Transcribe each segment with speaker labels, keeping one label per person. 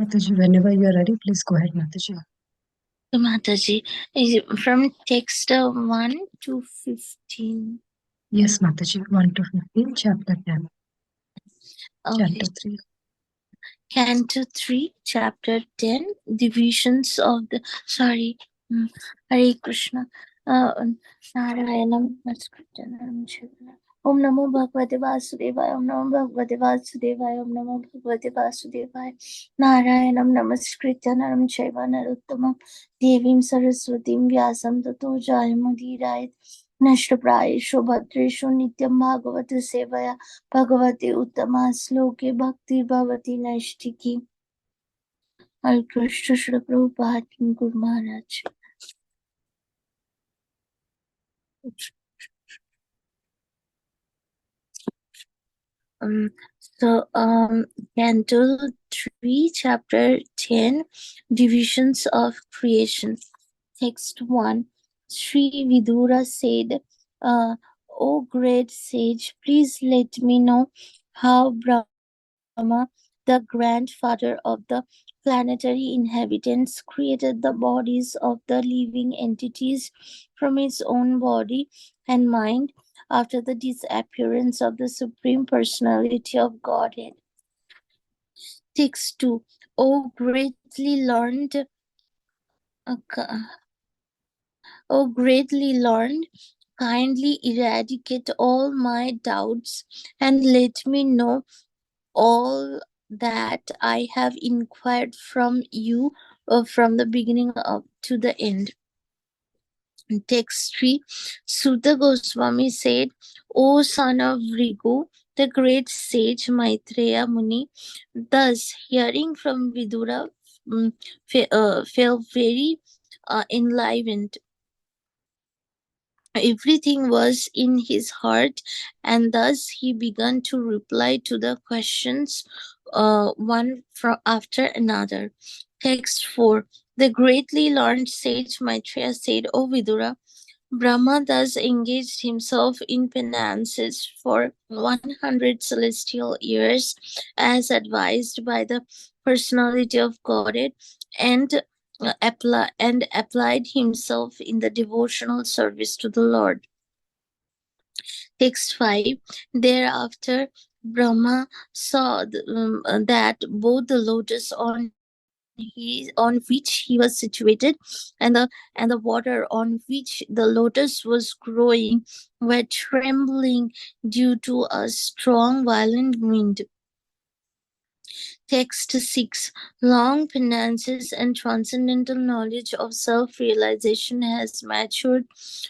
Speaker 1: Mataji, whenever you are ready, please go ahead, Mataji.
Speaker 2: Mataji, is it from text 1 to 15?
Speaker 1: Yes, Mataji, 1 to 15, chapter 10,
Speaker 2: Okay.
Speaker 1: chapter 3.
Speaker 2: Canto 3, chapter 10, divisions of the. Sorry. Hare Krishna. Narayanam Namaskritanam Shivanam. Om Namo Bhagavate Vasudevaya. Om Namo Bhagavate Vasudevaya. Om Namo Bhagavate Vasudevaya. Narayanam Namaskritanam Shivanaruttamam. Devim Saraswatim Vyasam Tato Jayamudhirayat. Nashtaprayeshu Bhadreshu Nityam Bhagavata Sevaya. Bhagavate Uttama Sloke Bhakti Bhavati Naishtiki. Hare Krishna Shri Prabhupada Guru Maharaj. Canto 3, chapter 10, divisions of creation. Text 1. Sri Vidura said, O great sage, please let me know how Brahma, the grandfather of the planetary inhabitants, created the bodies of the living entities from his own body and mind after the disappearance of the Supreme Personality of Godhead. Text 2. O greatly learned, kindly eradicate all my doubts and let me know all that I have inquired from you from the beginning up to the end. Text 3. Sutta Goswami said, O son of Rigu, the great sage Maitreya Muni, thus hearing from Vidura, felt very enlivened. Everything was in his heart, and thus he began to reply to the questions one after another. Text 4. The greatly learned sage Maitreya said, O Vidura, Brahma thus engaged himself in penances for 100 celestial years as advised by the personality of Godhead, and applied himself in the devotional service to the Lord. Text 5. Thereafter, Brahma saw that both the lotus on which he was situated and the water on which the lotus was growing were trembling due to a strong violent wind. Text 6. Long penances and transcendental knowledge of self-realization has matured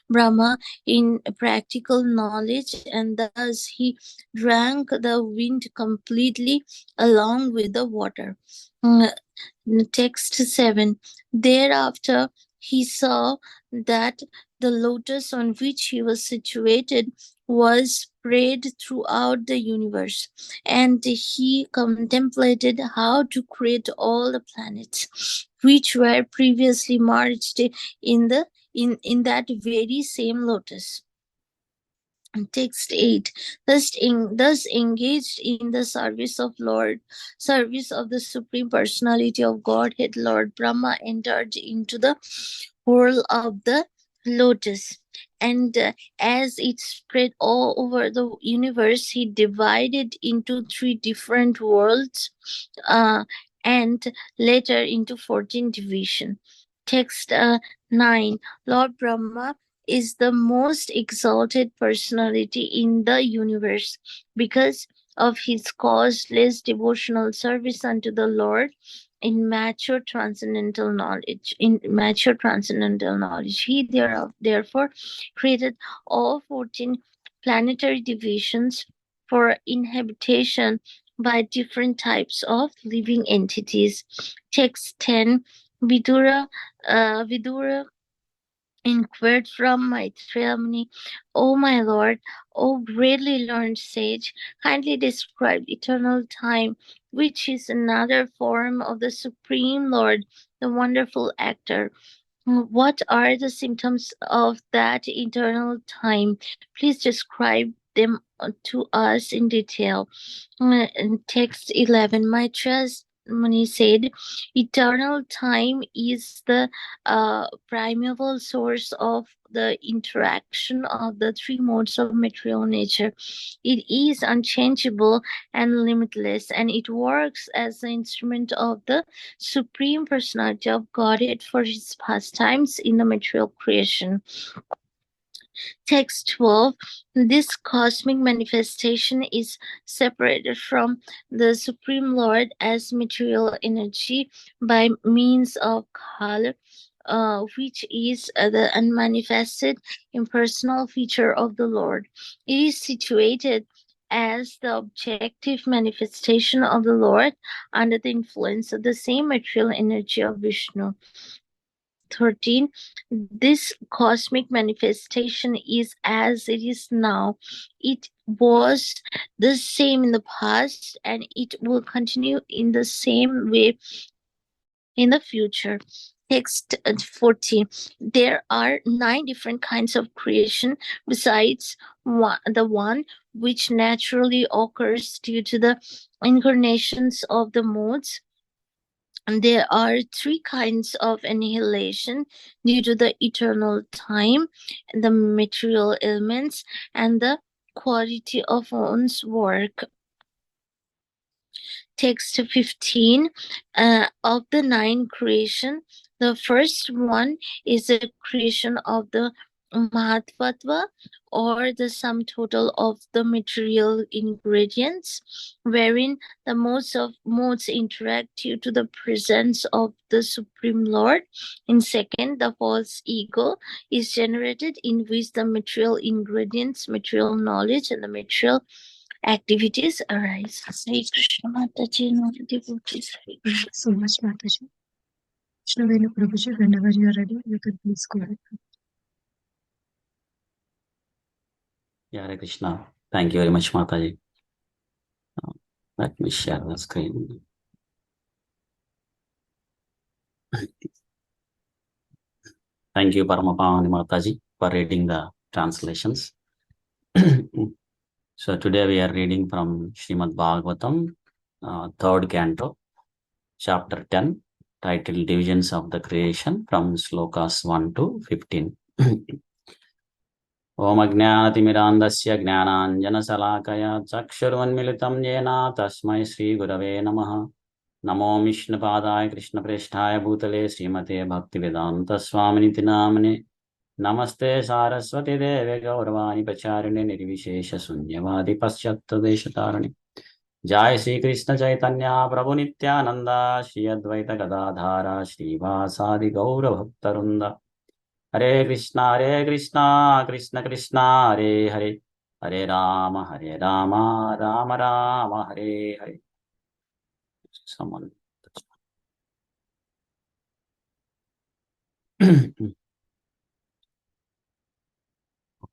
Speaker 2: Brahma in practical knowledge, and thus he drank the wind completely along with the water. Text 7. Thereafter he saw that the lotus on which he was situated was spread throughout the universe, and he contemplated how to create all the planets which were previously merged in that very same lotus. Text 8. Thus engaged in the service of the Supreme Personality of Godhead, Lord Brahma entered into the whirl of the lotus, and as it spread all over the universe, he divided into 3 different worlds, and later into 14 divisions. Text 9. Lord Brahma is the most exalted personality in the universe because of his causeless devotional service unto the Lord in mature transcendental knowledge. He therefore created all 14 planetary divisions for inhabitation by different types of living entities. Text 10. Vidura inquired from Maitreya Muni, O my lord, O greatly learned sage, kindly describe eternal time, which is another form of the Supreme Lord, the wonderful actor. What are the symptoms of that eternal time? Please describe them to us in detail. Text 11. Muni said, eternal time is the primeval source of the interaction of the three modes of material nature. It is unchangeable and limitless, and it works as the instrument of the Supreme Personality of Godhead for his pastimes in the material creation. Text 12. This cosmic manifestation is separated from the Supreme Lord as material energy by means of Kal, which is the unmanifested impersonal feature of the Lord. It is situated as the objective manifestation of the Lord under the influence of the same material energy of Vishnu. Text 13. This cosmic manifestation is as it is now. It was the same in the past, and it will continue in the same way in the future. Text 14. There are 9 different kinds of creation besides the one which naturally occurs due to the incarnations of the modes. And there are 3 kinds of annihilation due to the eternal time, the material elements, and the quality of one's work. Text 15. Of the 9 creation, the first one is the creation of the Mahatvatva, or the sum total of the material ingredients, wherein the modes interact due to the presence of the Supreme Lord. In second, the false ego is generated, in which the material ingredients, material knowledge, and the material activities arise. Hare Krishna Mataji and all the devotees.
Speaker 1: Thank you so much, Mataji. Krishna Venu Prabhuji, whenever you are ready, you can please go ahead.
Speaker 3: Yeah, Hare Krishna. Thank you very much, Mataji. Let me share the screen. Thank you, Paramapani Mataji, for reading the translations. So today we are reading from Srimad Bhagavatam, 3rd canto, chapter 10, titled Divisions of the Creation, from slokas 1 to 15. Om Ajnanatimirandasya Gnananjanashalakaya Chakshurvanmilitam Yena Tasmai Sri Gurave Namaha. Namo Vishnupadaya Krishna Presthaya Bhutale Srimate Bhaktivedanta Swaminiti Namane. Namaste Saraswati Deve Gauravani Pacharine Nirvishesha Sunyavadi Paschattu Deshatarane. Jai Sri Krishna Chaitanya Prabhu Nityananda Shri Advaita Gadadhara Shri Vasadi Gaura Bhaktarunda. Hare Krishna Krishna Krishna Hare Hare Hare Rama Rama Rama Hare Hare. Someone.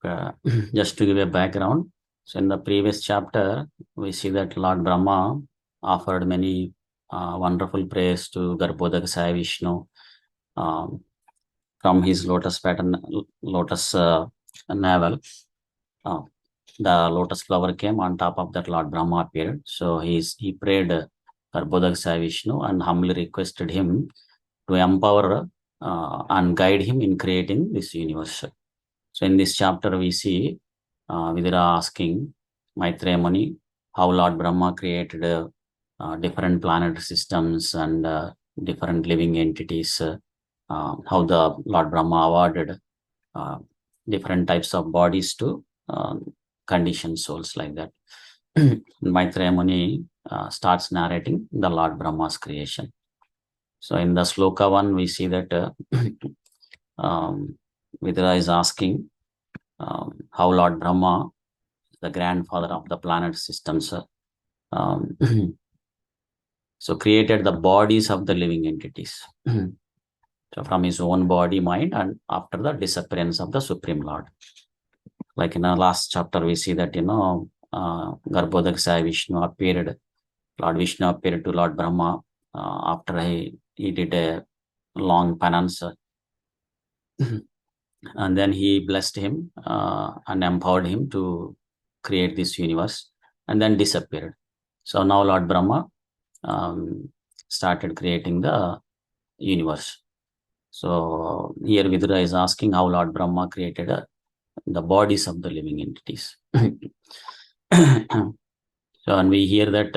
Speaker 3: Okay. Just to give a background, so in the previous chapter, we see that Lord Brahma offered many wonderful prayers to Garbhodakasaya Vishnu from his lotus navel. The lotus flower came on top of that. Lord Brahma appeared. So he prayed Garbhodakasaya Vishnu and humbly requested him to empower and guide him in creating this universe. So in this chapter, we see Vidura asking Maitreya Muni how Lord Brahma created different planet systems and different living entities, how the Lord Brahma awarded different types of bodies to conditioned souls, like that. Maitreya Muni starts narrating the Lord Brahma's creation. So in the sloka 1, we see that Vidura is asking how Lord Brahma, the grandfather of the planet systems, so created the bodies of the living entities. So from his own body, mind, and after the disappearance of the Supreme Lord. Like in the last chapter, we see that, Garbhodakasaya Vishnu appeared, Lord Vishnu appeared to Lord Brahma after he did a long penance. And then he blessed him and empowered him to create this universe, and then disappeared. So now Lord Brahma started creating the universe. So here Vidura is asking how Lord Brahma created the bodies of the living entities. So, and we hear that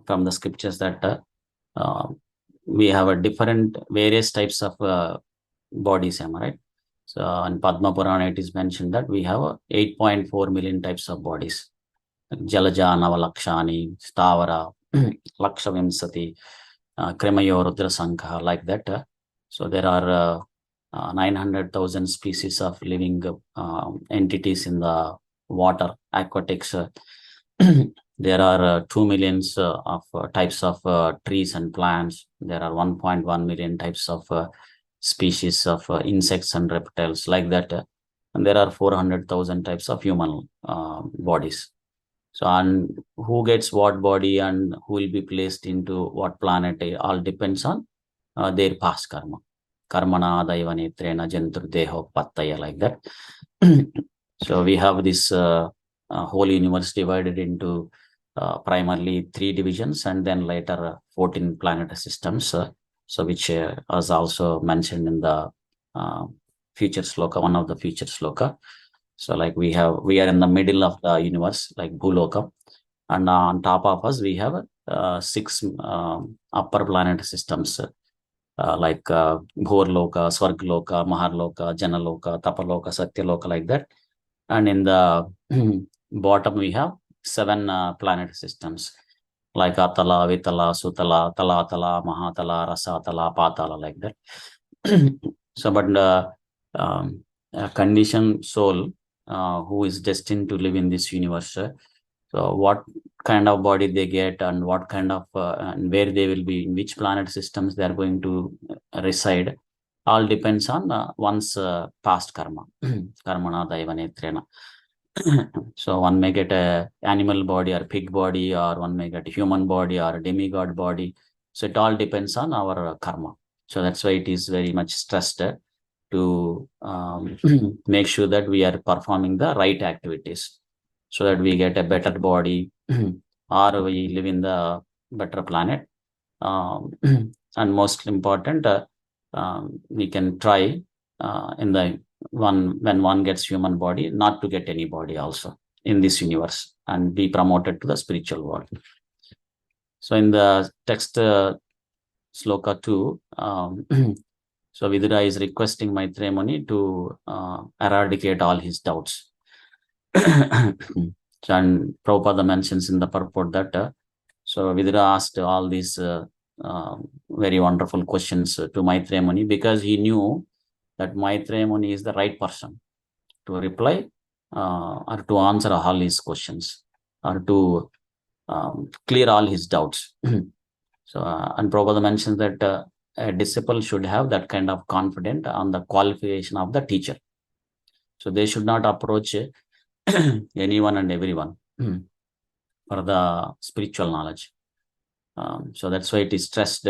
Speaker 3: from the scriptures that we have a different various types of bodies, am I right? So in Padma Purana it is mentioned that we have 8.4 million types of bodies. Jalaja, Navalakshani, Stavara, Lakshavimsati, Kremayo, Rudra Sankha, like that. So there are 900,000 species of living entities in the water, aquatics. There are 2 million of types of trees and plants. There are 1.1 million types of species of insects and reptiles, like that. And there are 400,000 types of human bodies. So, and who gets what body and who will be placed into what planet, it all depends on their past karma. Karmana daiva netrena jantur deho pattaya, like that. So we have this whole universe divided into primarily 3 divisions and then later 14 planetary systems. So which was also mentioned in the future sloka, one of the future sloka. So like we are in the middle of the universe, like Bhuloka, and on top of us we have 6 upper planet systems, like Bhurloka, Swargloka, Maharloka, Janaloka, Tapaloka, Satyaloka, like that. And in the bottom we have 7 planet systems, like Atala, Vitala, Sutala, Talatala, Mahatala, Rasatala, Patala, like that. So, but a conditioned soul who is destined to live in this universe, so what kind of body they get and what kind of and where they will be, in which planet systems they are going to reside, all depends on one's past karma. Karmana daiva netrena. So one may get a animal body or pig body, or one may get a human body or a demigod body. So it all depends on our karma. So that's why it is very much stressed to make sure that we are performing the right activities so that we get a better body or we live in the better planet. And most important, we can try in the when one gets human body, not to get any body also in this universe and be promoted to the spiritual world. So in the text sloka 2, so Vidura is requesting Maitreya Muni to eradicate all his doubts. And Prabhupada mentions in the purport that so Vidura asked all these very wonderful questions to Maitreya Muni because he knew that Maitreya Muni is the right person to reply or to answer all his questions or to clear all his doubts. So, and Prabhupada mentions that a disciple should have that kind of confidence on the qualification of the teacher. So they should not approach anyone and everyone for the spiritual knowledge. So that's why it is stressed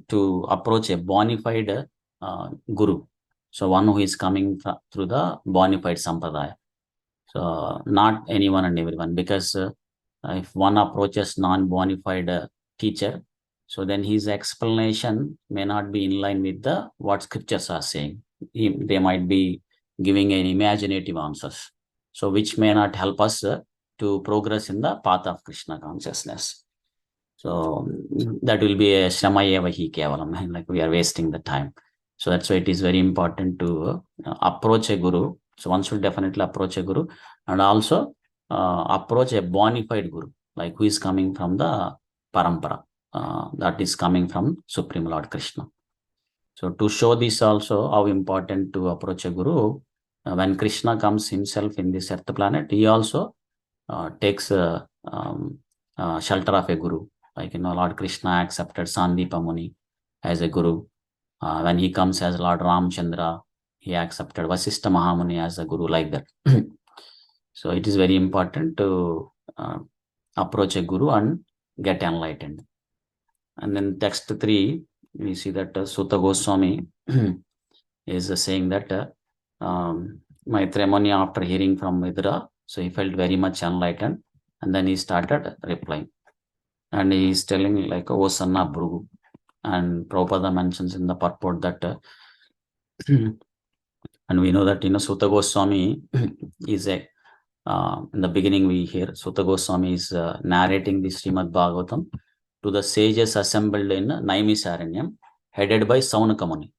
Speaker 3: to approach a bona fide guru. So one who is coming through the bona fide sampradaya. So not anyone and everyone, because if one approaches non-bona fide teacher, so then his explanation may not be in line with what scriptures are saying. They might be giving an imaginative answers, so which may not help us to progress in the path of Krishna consciousness. So that will be a shrama hi kevalam, like we are wasting the time. So that's why it is very important to approach a guru. So one should definitely approach a guru, and also approach a bona fide guru, like who is coming from the parampara, that is coming from Supreme Lord Krishna. So to show this also how important to approach a guru, when Krishna comes himself in this earth planet, he also takes shelter of a guru. Like, Lord Krishna accepted Sandipa Muni as a guru. When he comes as Lord Ramchandra, he accepted Vasistha Mahamuni as a guru, like that. So it is very important to approach a guru and get enlightened. And then text 3, we see that Sutta Goswami is saying that Maitreya Muni, after hearing from Vidura, so he felt very much enlightened, and then he started replying. and he is telling like, "Oh son of Bhrigu." And Prabhupada mentions in the purport that, and we know that Sutta Goswami is in the beginning we hear Sutta Goswami is narrating the Srimad Bhagavatam to the sages assembled in Naimisaranyam, headed by Saunaka Muni.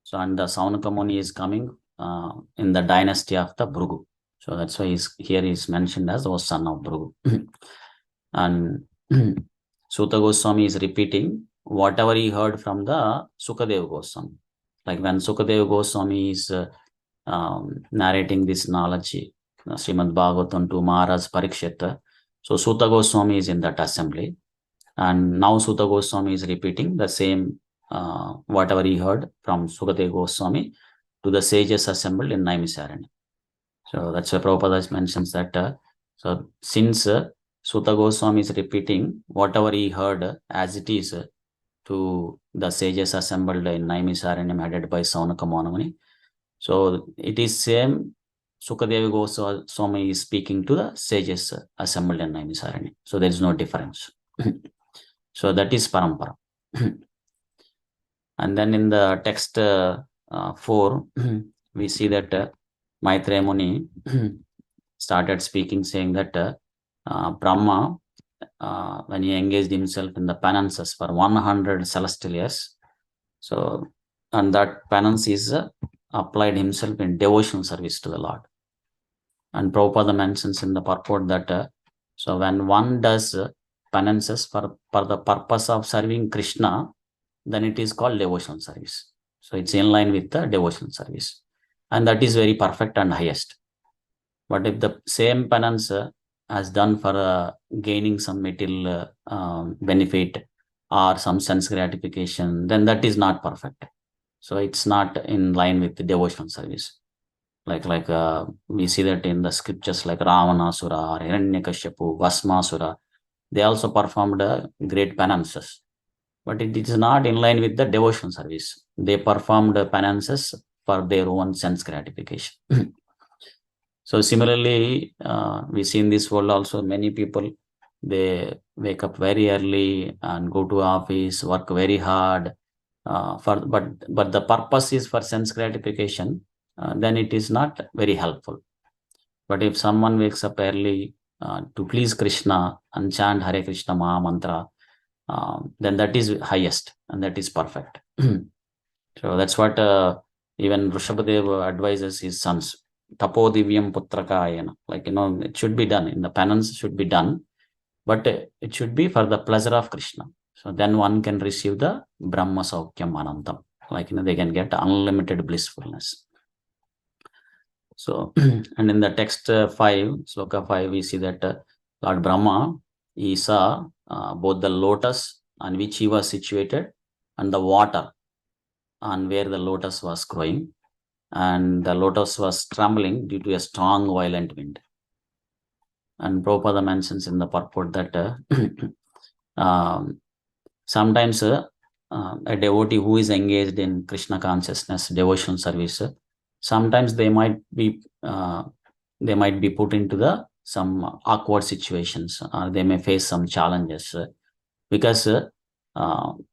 Speaker 3: So, and the Saunaka Muni is coming in the dynasty of the Bhrigu. So that's why here is mentioned as the son of Bhrigu. And Sutta Goswami is repeating whatever he heard from the Sukadeva Goswami. Like when Sukadeva Goswami is narrating this knowledge, Srimad Bhagavatam to Maharaj Parikshit. So Sutta Goswami is in that assembly. And now Sutta Goswami is repeating the same, whatever he heard from Sukadeva Goswami to the sages assembled in Naimisaranya. So that's why Prabhupada mentions that. So since Sutta Goswami is repeating whatever he heard as it is to the sages assembled in Naimisaranya headed by Saunaka Muni. So it is same Sukadeva Goswami is speaking to the sages assembled in Naimisaranya. So there is no difference. So that is parampara. And then in the text 4, we see that Maitreya Muni started speaking, saying that Brahma, when he engaged himself in the penances for 100 celestial years, so, and that penance is applied himself in devotional service to the Lord. And Prabhupada mentions in the purport that so when one does penances for the purpose of serving Krishna, then it is called devotional service. So it's in line with the devotional service. And that is very perfect and highest. But if the same penance has done for gaining some material benefit or some sense gratification, then that is not perfect. So it's not in line with the devotional service. Like we see that in the scriptures like Ravanasura or Hiranyakashipu, Vasmasura, they also performed great penances. But it is not in line with the devotional service. They performed penances for their own sense gratification. So similarly, we see in this world also many people, they wake up very early and go to office, work very hard, but the purpose is for sense gratification, then it is not very helpful. But if someone wakes up early to please Krishna and chant Hare Krishna Maha Mantra, then that is highest and that is perfect. So that's what even Rishabhadev advises his sons. Tapo divyam putrakayana. Like, it should be done. In the penance should be done, but it should be for the pleasure of Krishna. So then one can receive the Brahma Saukyam Anantam. Like, they can get unlimited blissfulness. So, and in the text 5, Sloka 5, we see that Lord Brahma, he saw both the lotus on which he was situated and the water on where the lotus was growing. And the lotus was trembling due to a strong, violent wind. And Prabhupada mentions in the purport that sometimes a devotee who is engaged in Krishna consciousness, devotional service, sometimes they might be put into some awkward situations, or they may face some challenges because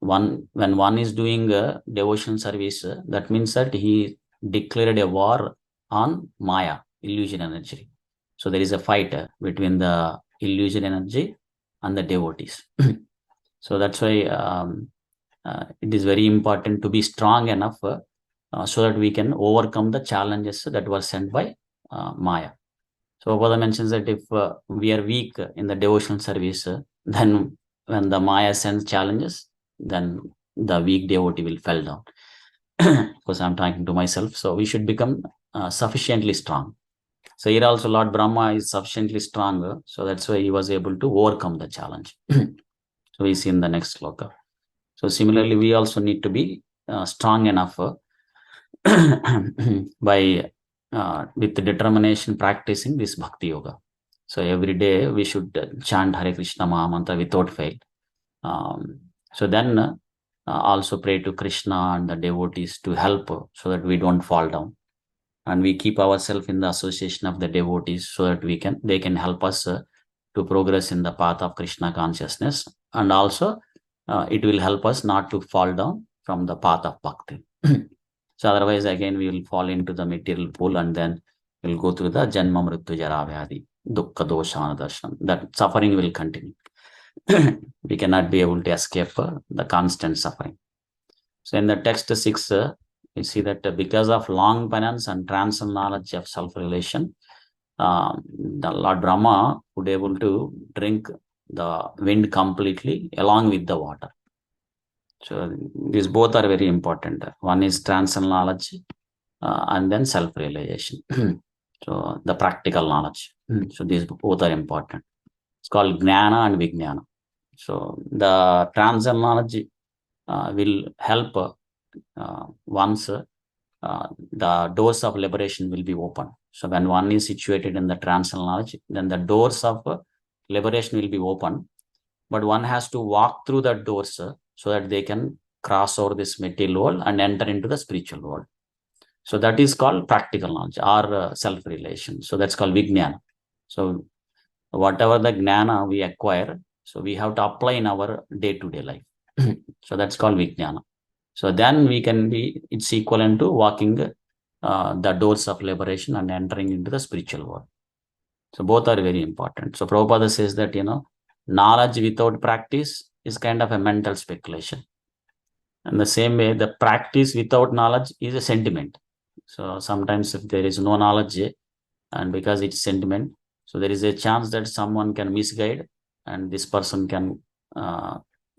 Speaker 3: when one is doing devotional service, that means that he declared a war on Maya, illusion energy. So there is a fight between the illusion energy and the devotees. So that's why it is very important to be strong enough so that we can overcome the challenges that were sent by Maya. So Prabhupada mentions that if we are weak in the devotional service, then when the Maya sends challenges, then the weak devotee will fall down. Because I'm talking to myself. So we should become sufficiently strong. So here also Lord Brahma is sufficiently strong. So that's why he was able to overcome the challenge. So we see in the next sloka. So similarly, we also need to be strong enough by with determination practicing this bhakti yoga. So every day we should chant Hare Krishna Maha Mantra without fail. So then also pray to Krishna and the devotees to help so that we don't fall down, and we keep ourselves in the association of the devotees so that they can help us to progress in the path of Krishna consciousness and also it will help us not to fall down from the path of bhakti. So otherwise, again, we will fall into the material pool, and then we'll go through the janma mrityu jara vyadi, dukkha dosha darshan. That suffering will continue. We cannot be able to escape the constant suffering. So in the text 6, we see that because of long penance and transcendental knowledge of self-relation, the Lord Brahma would able to drink the wind completely along with the water. So these both are very important. One is transcendental knowledge and then self-realization. So the practical knowledge. So these both are important. It's called Jnana and Vijnana. So the transcendental knowledge will help once the doors of liberation will be open. So when one is situated in the transcendental knowledge, then the doors of liberation will be open. But one has to walk through the doors so that they can cross over this material world and enter into the spiritual world. So that is called practical knowledge or self-relation. So that's called Vijnana. So whatever the Jnana we acquire, so we have to apply in our day-to-day life. So that's called Vijnana. So then we can be, it's equivalent to walking the doors of liberation and entering into the spiritual world. So both are very important. So Prabhupada says that, knowledge without practice is kind of a mental speculation. And the same way, the practice without knowledge is a sentiment. So sometimes if there is no knowledge, and because it's sentiment, so there is a chance that someone can misguide and this person can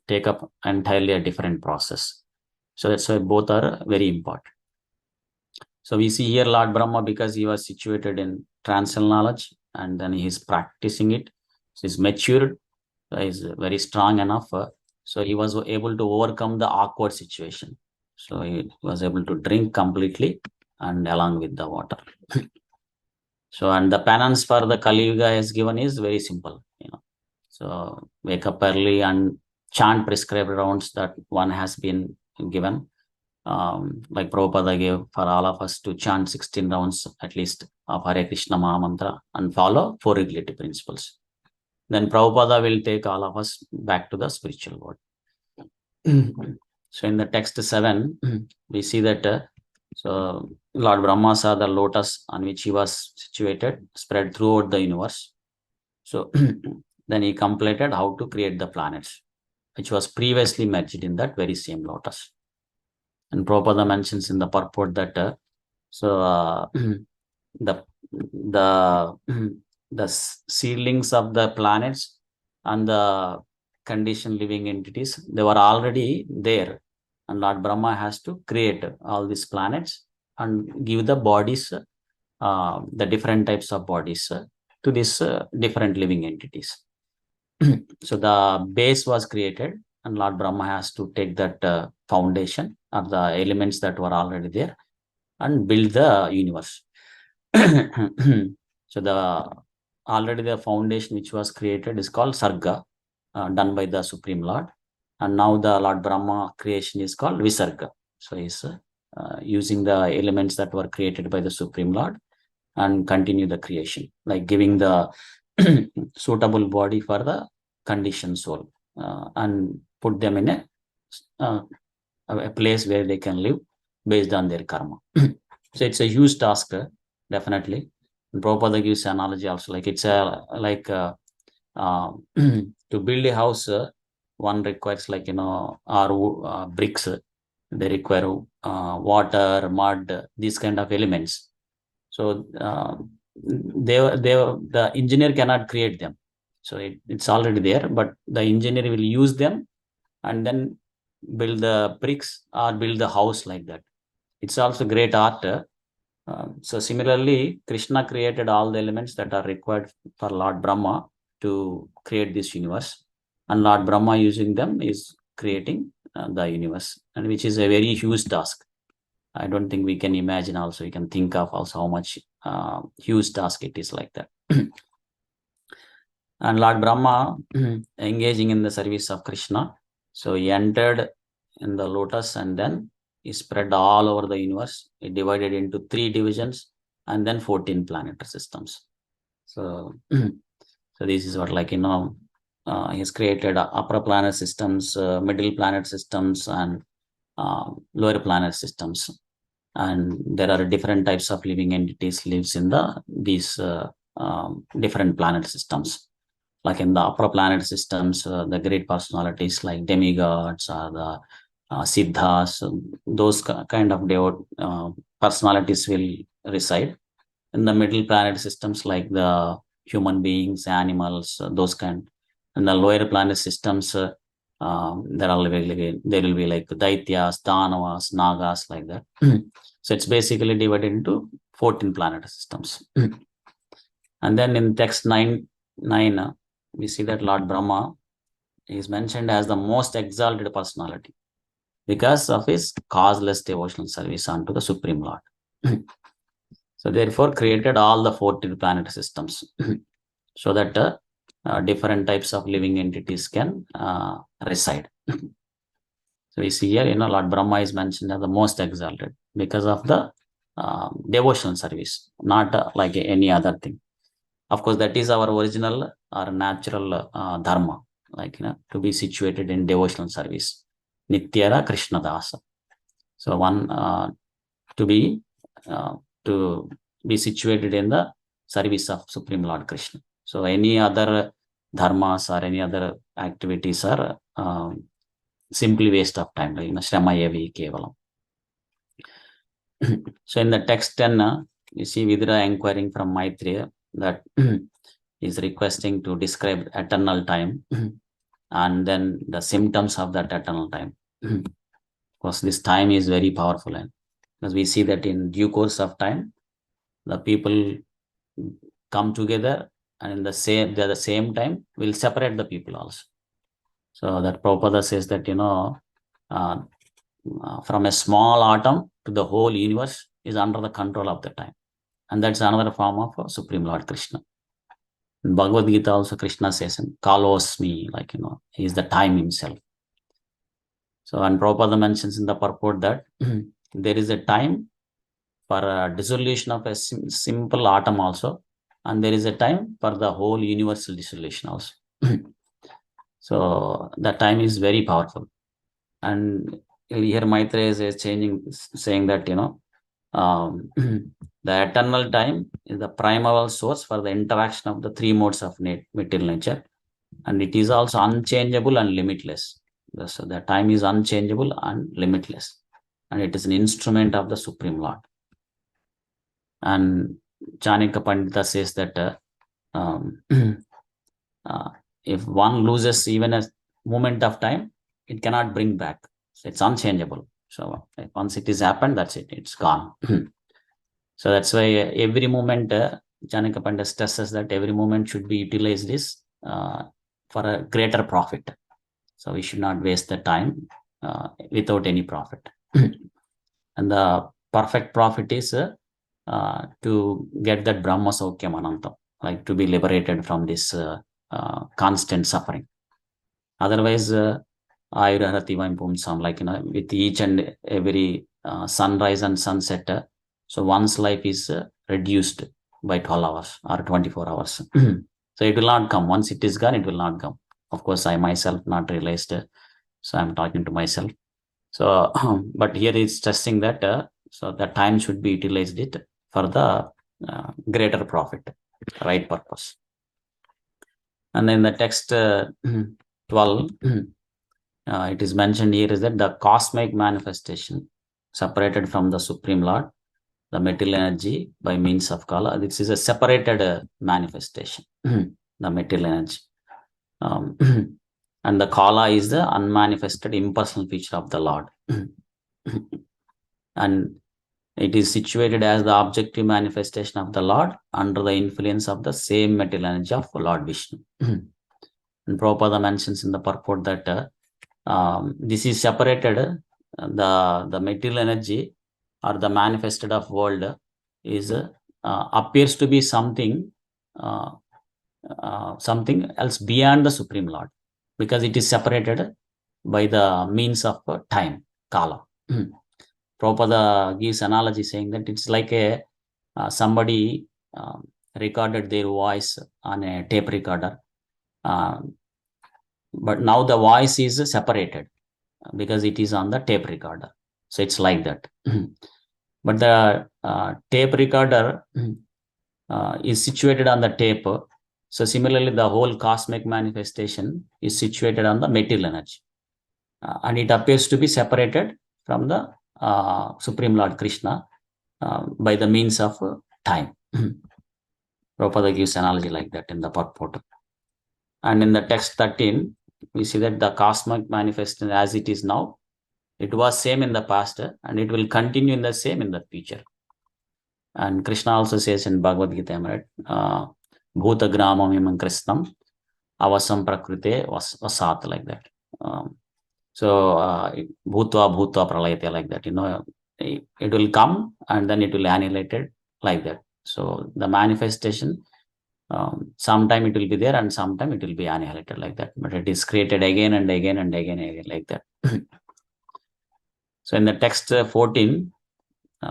Speaker 3: take up entirely a different process. So that's why both are very important. So we see here Lord Brahma, because he was situated in transcendental knowledge and then he is practicing it. So he's matured, is very strong enough. So he was able to overcome the awkward situation. So he was able to drink completely and along with the water. So, and the penance for the Kali Yuga has given is very simple, So wake up early and chant prescribed rounds that one has been given. Like Prabhupada gave for all of us to chant 16 rounds at least of Hare Krishna Maha Mantra and follow 4 regulative principles. Then Prabhupada will take all of us back to the spiritual world. So in the text 7, we see that so Lord Brahma saw the lotus on which he was situated spread throughout the universe. So then he completed how to create the planets, which was previously merged in that very same lotus. And Prabhupada mentions in the purport that the seedlings of the planets and the conditioned living entities, they were already there, and Lord Brahma has to create all these planets and give the bodies, the different types of bodies to these different living entities. So the base was created, and Lord Brahma has to take that foundation of the elements that were already there and build the universe. So the foundation which was created is called Sarga, done by the Supreme Lord. And now the Lord Brahma creation is called Visarga. So he's using the elements that were created by the Supreme Lord and continue the creation, like giving the suitable body for the conditioned soul and put them in a place where they can live based on their karma. So it's a huge task, definitely. And Prabhupada gives analogy also, like it's to build a house, one requires bricks. They require water, mud, these kind of elements. So the engineer cannot create them. So it's already there, but the engineer will use them and then build the bricks or build the house like that. It's also great art. So similarly, Krishna created all the elements that are required for Lord Brahma to create this universe, and Lord Brahma using them is creating the universe, and which is a very huge task. I don't think we can imagine also, you can think of also how much huge task it is like that. And Lord Brahma engaging in the service of Krishna. So he entered in the lotus and then he spread all over the universe. He divided into 3 divisions and then 14 planetary systems. So, so this is what he's created upper planet systems, middle planet systems, and lower planet systems. And there are different types of living entities lives in these different planet systems. Like in the upper planet systems, the great personalities like demigods or the siddhas, those kind of personalities will reside. In the middle planet systems, like the human beings, animals, those kind. In the lower planet systems, there will be like daityas, danavas, nagas, like that. So it's basically divided into 14 planet systems. And then in text 9, we see that Lord Brahma is mentioned as the most exalted personality because of his causeless devotional service unto the Supreme Lord. So therefore created all the 14 planet systems so that different types of living entities can reside. So we see here, Lord Brahma is mentioned as the most exalted because of the devotional service, not like any other thing. Of course, that is our original or natural dharma, like, to be situated in devotional service. Nityara Krishna Dasa. So one to be situated in the service of Supreme Lord Krishna. So any other dharmas or any other activities are simply waste of time, like Shrama Yavi Kevalam. So in the text 10, you see Vidura inquiring from Maitreya that is requesting to describe eternal time and then the symptoms of that eternal time. Because this time is very powerful, and because we see that in due course of time, the people come together and at the same time will separate the people also. So that Prabhupada says that, from a small atom to the whole universe is under the control of the time. And that's another form of Supreme Lord Krishna. In Bhagavad Gita also Krishna says, Kalosmi, like, he is the time himself. So, and Prabhupada mentions in the purport that there is a time for a dissolution of a simple atom also, and there is a time for the whole universal dissolution also. So the time is very powerful. And here Maitreya is saying that, the eternal time is the primal source for the interaction of the three modes of material nature, and it is also unchangeable and limitless. So the time is unchangeable and limitless, and it is an instrument of the Supreme Lord. And Chanakya Pandita says that if one loses even a moment of time, it cannot bring back. So it's unchangeable. So once it is happened, that's it. It's gone. So that's why every moment, Chanakya Pandita stresses that every moment should be utilized for a greater profit. So we should not waste the time without any profit. And the perfect profit is to get that Brahma Saukyam Anantam, like to be liberated from this constant suffering. Otherwise, Ayurharati Vampumsam, like, with each and every sunrise and sunset, so one's life is reduced by 12 hours or 24 hours. So it will not come. Once it is gone, it will not come. Of course, I myself not realized, so I'm talking to myself. So, but here it's stressing that so the time should be utilized it for the greater profit, right purpose. And then the text 12, it is mentioned here is that the cosmic manifestation separated from the Supreme Lord, the material energy by means of Kala. This is a separated manifestation, the material energy. And the Kala is the unmanifested impersonal feature of the Lord. And it is situated as the objective manifestation of the Lord under the influence of the same material energy of Lord Vishnu. And Prabhupada mentions in the purport that this is separated, the material energy or the manifested of world is appears to be something else beyond the Supreme Lord, because it is separated by the means of time, Kala. Prabhupada gives analogy saying that it's like somebody recorded their voice on a tape recorder, but now the voice is separated because it is on the tape recorder. So it's like that. But the tape recorder is situated on the tape. So similarly, the whole cosmic manifestation is situated on the material energy. And it appears to be separated from the Supreme Lord Krishna by the means of time. Prabhupada gives analogy like that in the purport. And in the text 13, we see that the cosmic manifestation as it is now, it was same in the past and it will continue in the same in the future. And Krishna also says in Bhagavad Gita, right? Bhuta gramam imam krishnam avasam prakrite vasat, like that. So bhutva bhutva pralayate, like that. It will come and then it will annihilate it, like that. So the manifestation, sometime it will be there and sometime it will be annihilated, like that. But it is created again and again and again and again, like that. So in the text 14,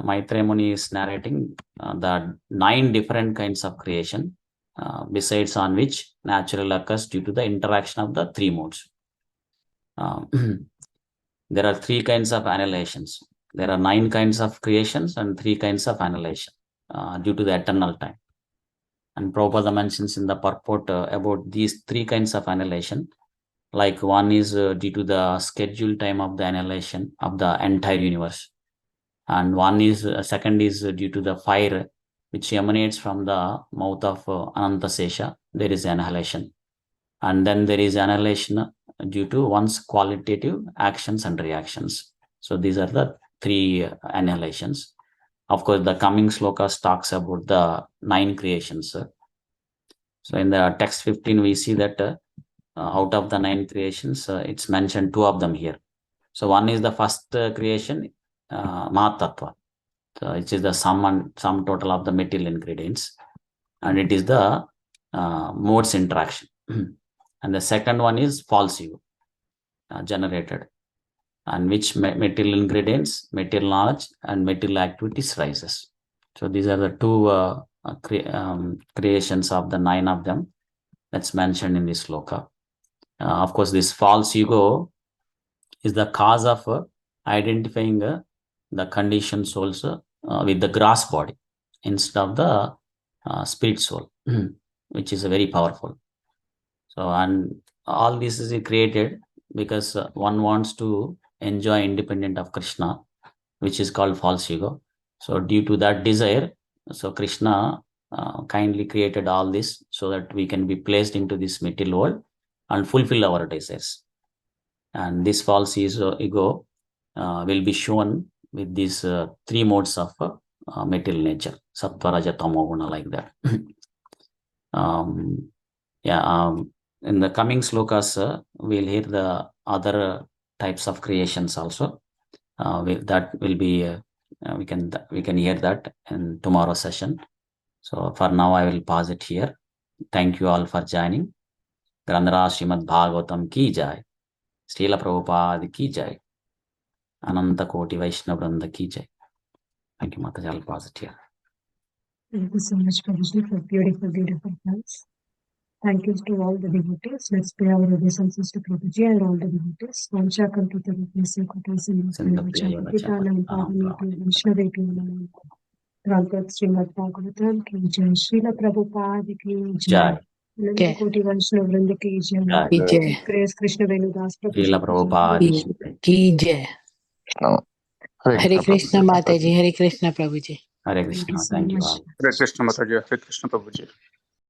Speaker 3: Maitreya Muni is narrating the 9 different kinds of creation, besides on which natural occurs due to the interaction of the 3 modes. There are 3 kinds of annihilations. There are 9 kinds of creations and 3 kinds of annihilation due to the eternal time. And Prabhupada mentions in the purport about these 3 kinds of annihilation. Like one is due to the scheduled time of the annihilation of the entire universe. And one is, second is due to the fire which emanates from the mouth of Anantasesha. There is annihilation. And then there is annihilation due to one's qualitative actions and reactions. So these are the 3 annihilations. Of course, the coming slokas talks about the 9 creations. So in the text 15, we see that out of the 9 creations, it's mentioned 2 of them here. So one is the first creation, Mahatattva, which is the sum total of the material ingredients, and it is the modes interaction. And the second one is false ego, generated, and which material ingredients, material knowledge, and material activities rises. So these are the 2 creations of the 9 of them that's mentioned in this sloka. Of course, this false ego is the cause of identifying the conditioned souls with the gross body instead of the spirit soul, which is very powerful. So, and all this is created because one wants to enjoy independent of Krishna, which is called false ego. So due to that desire, so Krishna kindly created all this so that we can be placed into this material world and fulfill our desires. And this false ego will be shown with these 3 modes of material nature, sattva, raja, tamo guna, like that. In the coming slokas, we'll hear the other types of creations also. That will be we can hear that in tomorrow's session. So for now, I will pause it here. Thank you all for joining. Grandhara Srimad Bhagavatam ki jai. Srila Prabhupada ki jai. Ananta Koti Vaishnava Vranda ki jai. Thank you, Mataji. I'll pause it here.
Speaker 1: Thank you so much, Prabhuji, for beautiful, beautiful plans. Thank you to all the devotees. Let's pay our obeisances to Prabhuji and all the devotees. Vanchakam Tutarupnasya Kotasya Pitanam Pavaniti Vaishnaveti Grantat Srimad Bhagavatam ki jai. Srila Prabhupada ki jai. Ananta Koti Vaishnava Vranda ki jai. Grace Krishna Venu Das
Speaker 3: Srila Prabhupada
Speaker 4: ki jai. Hare Krishna Mataji, Hare Krishna Prabhuji.
Speaker 3: Hare Krishna. Thank you all.
Speaker 5: Hare Krishna Mataji, Hare Krishna Prabhuji.